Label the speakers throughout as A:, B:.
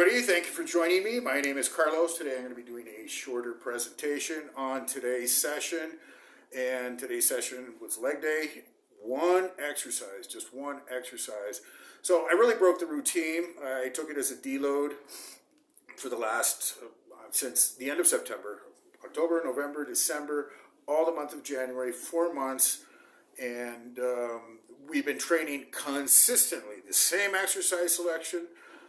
A: everybody, thank you for joining me. My name is Carlos. Today I'm going to be doing a shorter presentation on today's session. And today's session was leg day. One exercise, just one exercise. So I really broke the routine. I took it as a deload for the last, since the end of September, October, November, December, all the month of January, 4 months. And we've been training consistently, the same exercise selection,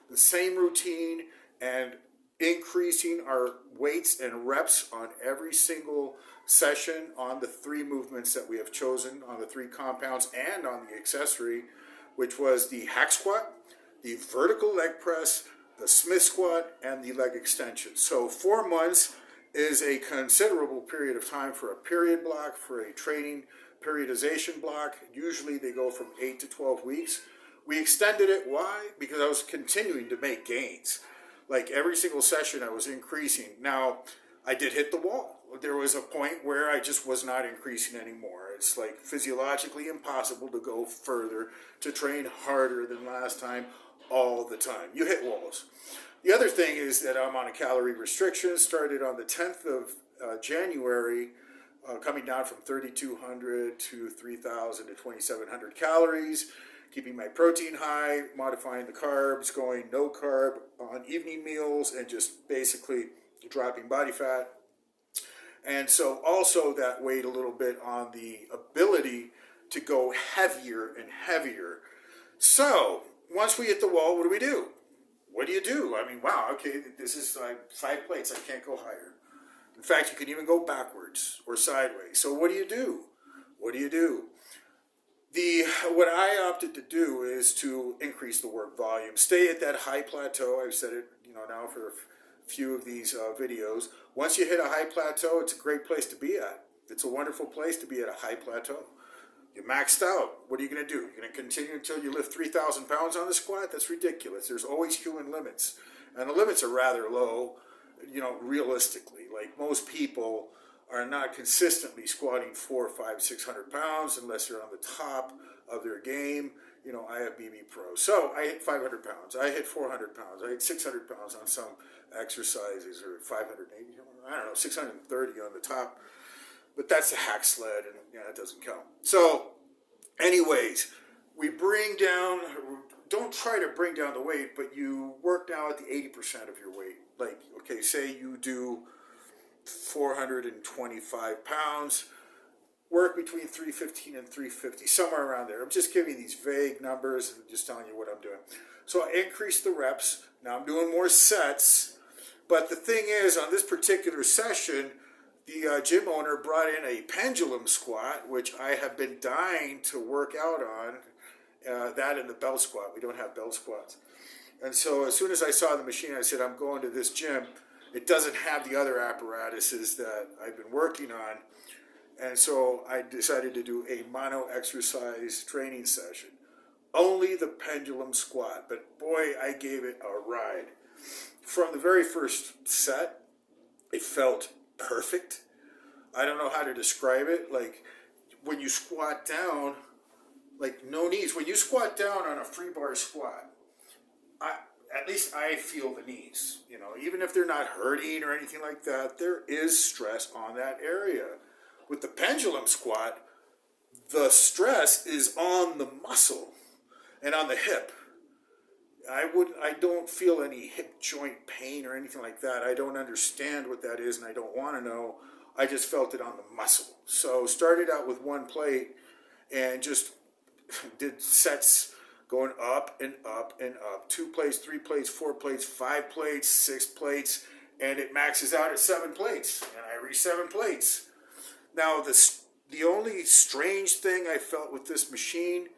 A: the same routine, and increasing our weights and reps on every single session on the 3 movements that we have chosen, on the 3 compounds and on the accessory, which was the hack squat, the vertical leg press, the Smith squat, and the leg extension. So 4 months is a considerable period of time for a period block, for a training periodization block. Usually they go from 8 to 12 weeks. We extended it. Why? Because I was continuing to make gains. Like every single session I was increasing. Now, I did hit the wall. There was a point where I just was not increasing anymore. It's like physiologically impossible to go further, to train harder than last time all the time. You hit walls. The other thing is that I'm on a calorie restriction. Started on the 10th of January, coming down from 3,200 to 3,000 to 2,700 calories. Keeping my protein high, modifying the carbs, going no carb on evening meals, and just basically dropping body fat. And so also that weighed a little bit on the ability to go heavier and heavier. So once we hit the wall, what do? What do you do? I mean, wow, okay, this is 5 plates. I can't go higher. In fact, you can even go backwards or sideways. So what do you do? What I opted to do is to increase the work volume, stay at that high plateau. I've said it, now for a few of these videos. Once you hit a high plateau, it's a great place to be at. It's a wonderful place to be at a high plateau. You maxed out. What are you going to do? You're going to continue until you lift 3,000 pounds on the squat? That's ridiculous. There's always human limits, and the limits are rather low, realistically. Like most people are not consistently squatting 400, 500, 600 pounds unless they're on the top of their game. I have BB Pro. So I hit 500 pounds. I hit 400 pounds. I hit 600 pounds on some exercises, or 580, I don't know, 630 on the top. But that's a hack sled, and that doesn't count. So anyways, we bring down, don't try to bring down the weight, but you work now at the 80% of your weight. Like, okay, say you do 425 pounds, work between 315 and 350, somewhere around there. I'm just giving you these vague numbers and just telling you what I'm doing. So I increased the reps. Now I'm doing more sets. But the thing is, on this particular session, the gym owner brought in a pendulum squat, which I have been dying to work out on, that and the belt squat. We don't have belt squats. And so as soon as I saw the machine, I said, I'm going to this gym. It doesn't have the other apparatuses that I've been working on. And so I decided to do a mono exercise training session. Only the pendulum squat. But boy, I gave it a ride. From the very first set, it felt perfect. I don't know how to describe it. Like when you squat down, like no knees. When you squat down on a free bar squat, at least I feel the knees, even if they're not hurting or anything like that, there is stress on that area. With the pendulum squat, the stress is on the muscle and on the hip. I don't feel any hip joint pain or anything like that. I don't understand what that is, and I don't want to know. I just felt it on the muscle. So started out with 1 plate and just did sets going up and up and up. 2 plates, 3 plates, 4 plates, 5 plates, 6 plates, and it maxes out at 7 plates. And I reached 7 plates. Now, the only strange thing I felt with this machine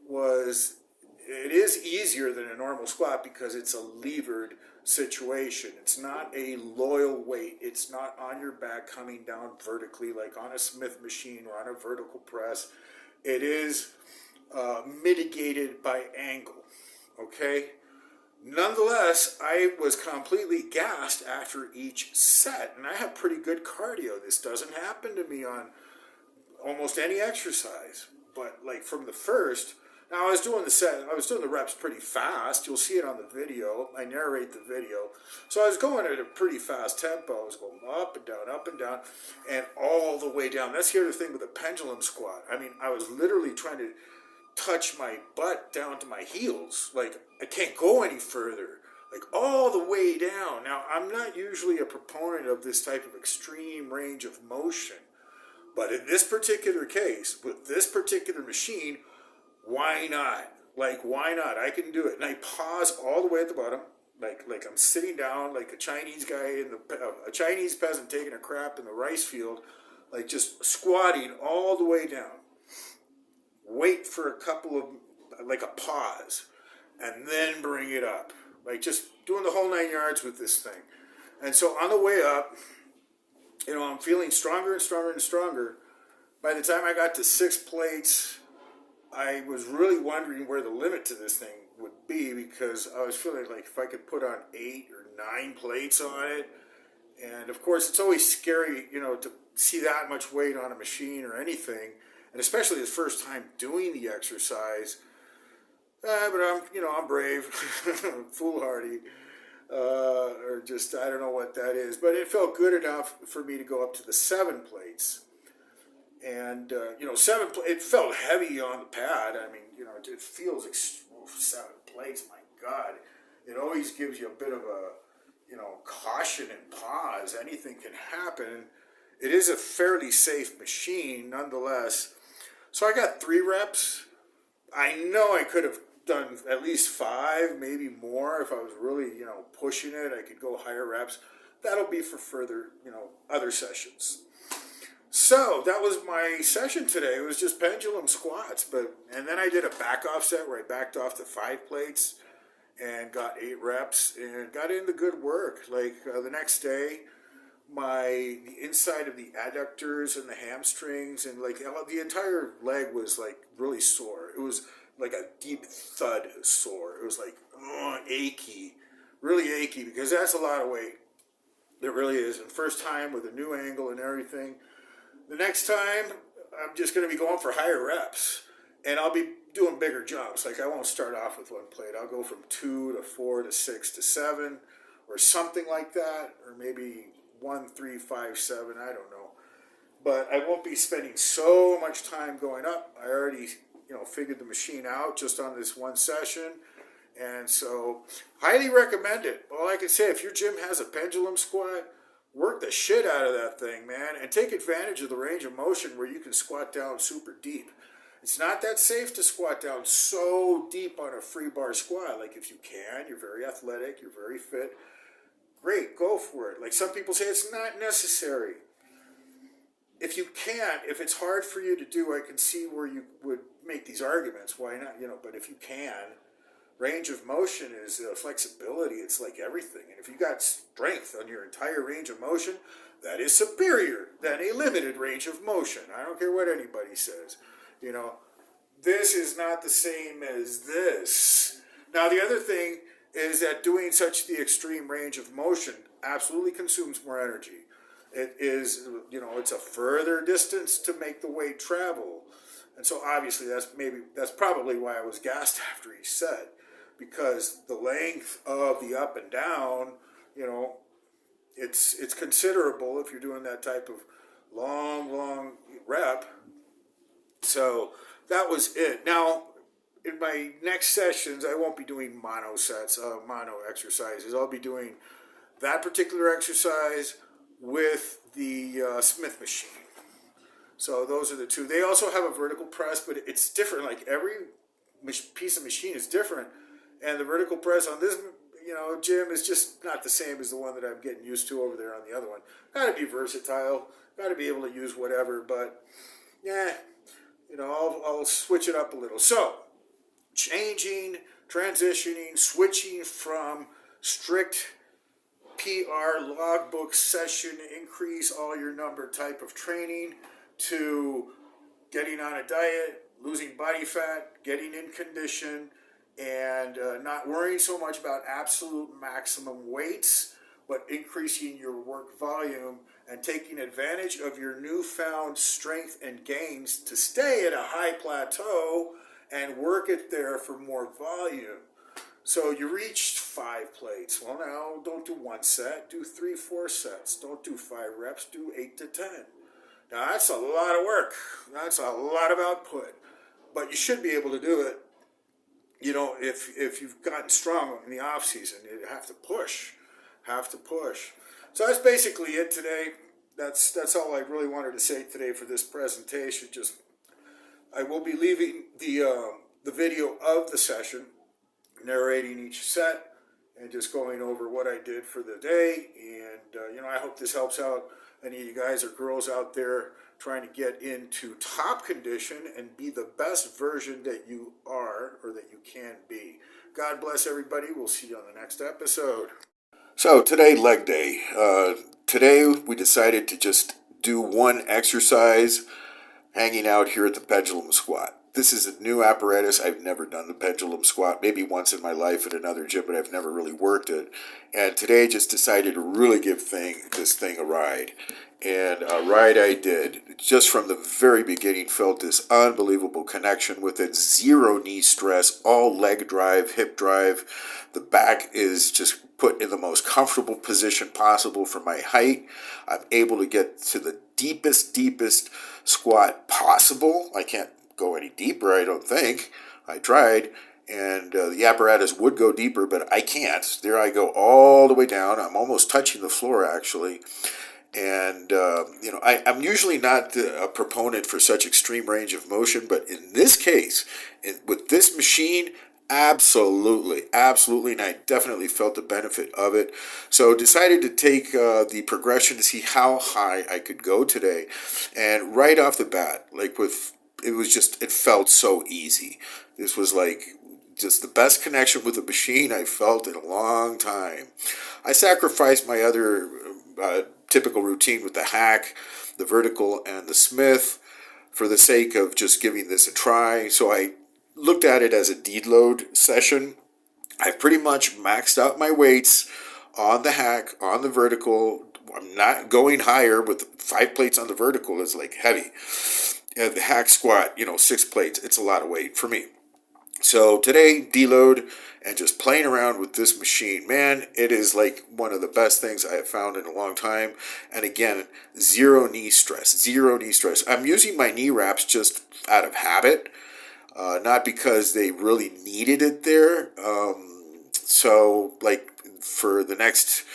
A: was it is easier than a normal squat because it's a levered situation. It's not a loyal weight. It's not on your back coming down vertically like on a Smith machine or on a vertical press. It is mitigated by angle, okay? Nonetheless, I was completely gassed after each set, and I have pretty good cardio. This doesn't happen to me on almost any exercise, but like from the first, Now I was doing the reps pretty fast. You'll see it on the video. I narrate the video. So I was going at a pretty fast tempo. I was going up and down, and all the way down. That's the other thing with the pendulum squat. I mean, I was literally trying to touch my butt down to my heels. Like, I can't go any further. Like, all the way down. Now, I'm not usually a proponent of this type of extreme range of motion. But in this particular case, with this particular machine, why not? Like, why not? I can do it. And I pause all the way at the bottom, like I'm sitting down, like a Chinese guy a Chinese peasant taking a crap in the rice field, like just squatting all the way down. Wait for a couple of, like a pause, and then bring it up. Like just doing the whole 9 yards with this thing. And so on the way up, I'm feeling stronger and stronger and stronger. By the time I got to 6 plates, I was really wondering where the limit to this thing would be, because I was feeling like if I could put on 8 or 9 plates on it. And of course, it's always scary, to see that much weight on a machine or anything, and especially the first time doing the exercise. But I'm brave, foolhardy, or just, I don't know what that is. But it felt good enough for me to go up to the 7 plates. And, it felt heavy on the pad. I mean, it feels 7 plates, my God. It always gives you a bit of a, caution and pause. Anything can happen. It is a fairly safe machine, nonetheless. So I got 3 reps. I know I could have done at least 5, maybe more. If I was really, pushing it, I could go higher reps. That'll be for further, other sessions. So that was my session today. It was just pendulum squats, and then I did a back off set where I backed off to 5 plates and got 8 reps and got into good work. Like the next day, the inside of the adductors and the hamstrings and like the entire leg was like really sore. It was like a deep thud sore. It was like achy, really achy, because that's a lot of weight. It really is. And first time with a new angle and everything. The next time, I'm just going to be going for higher reps, and I'll be doing bigger jumps. Like, I won't start off with 1 plate. I'll go from 2 to 4 to 6 to 7, or something like that, or maybe 1, 3, 5, 7. I don't know. But I won't be spending so much time going up. I already, figured the machine out just on this one session, and so highly recommend it. All I can say, if your gym has a pendulum squat, work the shit out of that thing, man, and take advantage of the range of motion where you can squat down super deep. It's not that safe to squat down so deep on a free bar squat. Like, if you can, you're very athletic, you're very fit, great, go for it. Like, some people say it's not necessary. If you can't, if it's hard for you to do, I can see where you would make these arguments. Why not? But if you can, range of motion is flexibility. It's like everything. And if you got strength on your entire range of motion, that is superior than a limited range of motion. I don't care what anybody says. This is not the same as this. Now, the other thing is that doing such the extreme range of motion absolutely consumes more energy. It is, it's a further distance to make the weight travel. And so obviously that's probably why I was gassed after he said, because the length of the up and down, it's considerable if you're doing that type of long rep. So that was it. Now, in my next sessions, I won't be doing mono exercises. I'll be doing that particular exercise with the Smith machine. So those are the two. They also have a vertical press, but it's different. Like, every piece of machine is different. And the vertical press on this, gym is just not the same as the one that I'm getting used to over there on the other one. Got to be versatile. Got to be able to use whatever. But, yeah, I'll switch it up a little. So, transitioning, switching from strict PR logbook session, increase all your number type of training, to getting on a diet, losing body fat, getting in condition, and not worrying so much about absolute maximum weights, but increasing your work volume and taking advantage of your newfound strength and gains to stay at a high plateau and work it there for more volume. So you reached 5 plates. Well, now don't do 1 set, do 3, 4 sets. Don't do 5 reps, do 8 to 10. Now that's a lot of work. That's a lot of output. But you should be able to do it. If you've gotten strong in the off season, you have to push. So that's basically it today. That's all I really wanted to say today for this presentation. Just I will be leaving the video of the session, narrating each set and just going over what I did for the day. And I hope this helps out any of you guys or girls out there trying to get into top condition and be the best version that you are or that you can be. God bless everybody. We'll see you on the next episode. So today, leg day. Today we decided to just do one exercise hanging out here at the pendulum squat. This is a new apparatus. I've never done the pendulum squat, maybe once in my life at another gym, but I've never really worked it. And today just decided to really give this thing a ride. And a ride I did. Just from the very beginning, felt this unbelievable connection with it. Zero knee stress, all leg drive, hip drive. The back is just put in the most comfortable position possible for my height. I'm able to get to the deepest squat possible. I can't go any deeper, I don't think. I tried, and the apparatus would go deeper, but I can't. There I go all the way down. I'm almost touching the floor, actually. And, I'm usually not a proponent for such extreme range of motion, but in this case, with this machine, absolutely, and I definitely felt the benefit of it. So decided to take the progression to see how high I could go today. And right off the bat, it felt so easy. This was like just the best connection with the machine I felt in a long time. I sacrificed my other typical routine with the hack, the vertical, and the Smith for the sake of just giving this a try. So I looked at it as a deload session. I pretty much maxed out my weights on the hack, on the vertical. I'm not going higher with 5 plates on the vertical is like heavy. And the hack squat, 6 plates, it's a lot of weight for me. So today, deload and just playing around with this machine. Man, it is like one of the best things I have found in a long time. And again, zero knee stress. I'm using my knee wraps just out of habit, not because they really needed it there. So for the next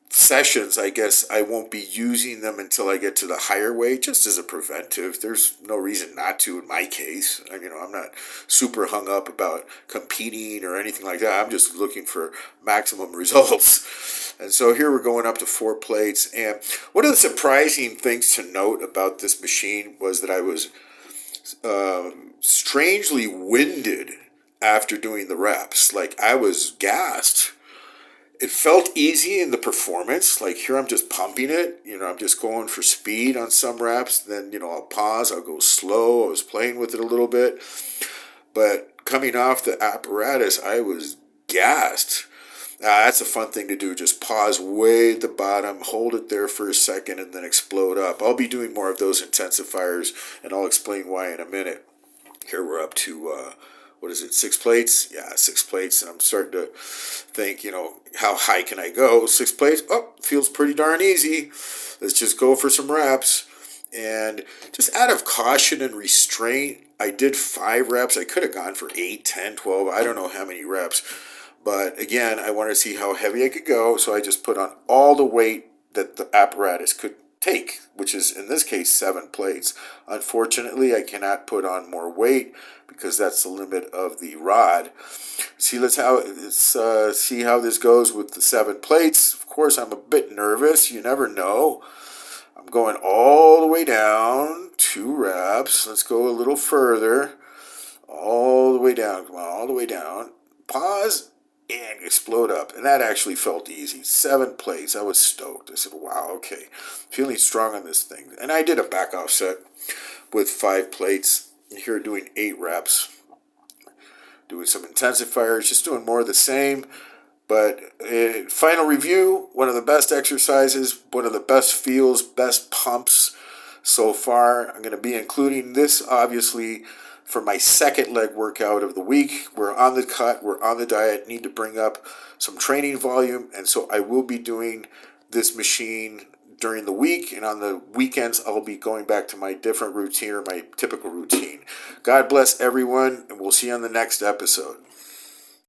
A: sessions, I guess I won't be using them until I get to the higher weight, just as a preventive. There's no reason not to in my case. I'm not super hung up about competing or anything like that. I'm just looking for maximum results. And so here we're going up to 4 plates. And one of the surprising things to note about this machine was that I was strangely winded after doing the reps. Like I was gassed. It felt easy in the performance. Like here I'm just pumping it. I'm just going for speed on some reps. Then, I'll pause. I'll go slow. I was playing with it a little bit. But coming off the apparatus, I was gassed. That's a fun thing to do. Just pause way at the bottom, hold it there for a second, and then explode up. I'll be doing more of those intensifiers, and I'll explain why in a minute. Here we're up to... 6 plates? Yeah, 6 plates. And I'm starting to think, how high can I go? 6 plates? Oh, feels pretty darn easy. Let's just go for some reps. And just out of caution and restraint, I did 5 reps. I could have gone for 8, 10, 12. I don't know how many reps. But again, I wanted to see how heavy I could go. So I just put on all the weight that the apparatus could take, which is in this case 7 plates. Unfortunately, I cannot put on more weight because that's the limit of the rod. Let's see how this goes with the 7 plates. Of course, I'm a bit nervous. You never know. I'm going all the way down. 2 reps. Let's go a little further. All the way down. Come on, all the way down. Pause. And explode up. And that actually felt easy. 7 plates. I was stoked. I said, wow, okay. Feeling strong on this thing. And I did a back off set with 5 plates. Here doing 8 reps. Doing some intensifiers. Just doing more of the same. But final review, one of the best exercises. One of the best feels, best pumps so far. I'm going to be including this, obviously, for my second leg workout of the week. We're on the cut, we're on the diet, need to bring up some training volume, and so I will be doing this machine during the week, and on the weekends I'll be going back to my different routine or my typical routine. God bless everyone, and we'll see you on the next episode.